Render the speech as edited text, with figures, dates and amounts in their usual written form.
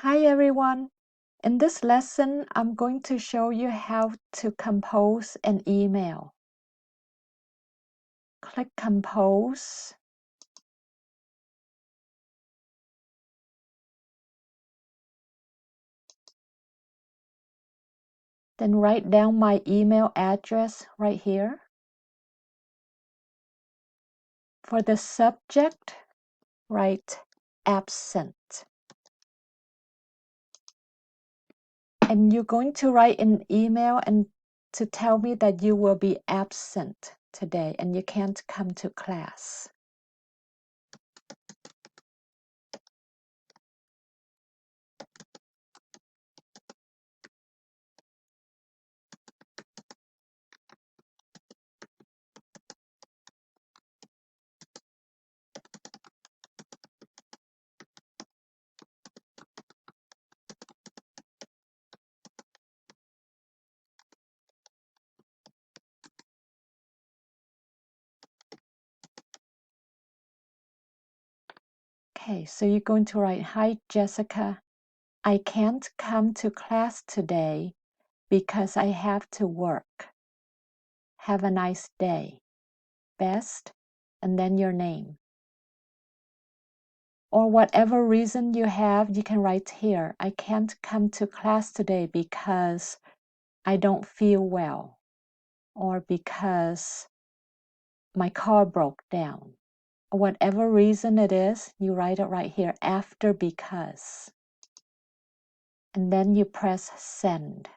Hi everyone! In this lesson, I'm going to show you how to compose an email. Click Compose. Then write down my email address right here. For the subject, write absent. And you're going to write an email and to tell me that you will be absent today and you can't come to class. Okay, so you're going to write, Hi Jessica, I can't come to class today because I have to work. Have a nice day. Best, and then your name. Or whatever reason you have, you can write here, I can't come to class today because I don't feel well, or because my car broke down. Whatever reason it is, you write it right here after because. And then you press send.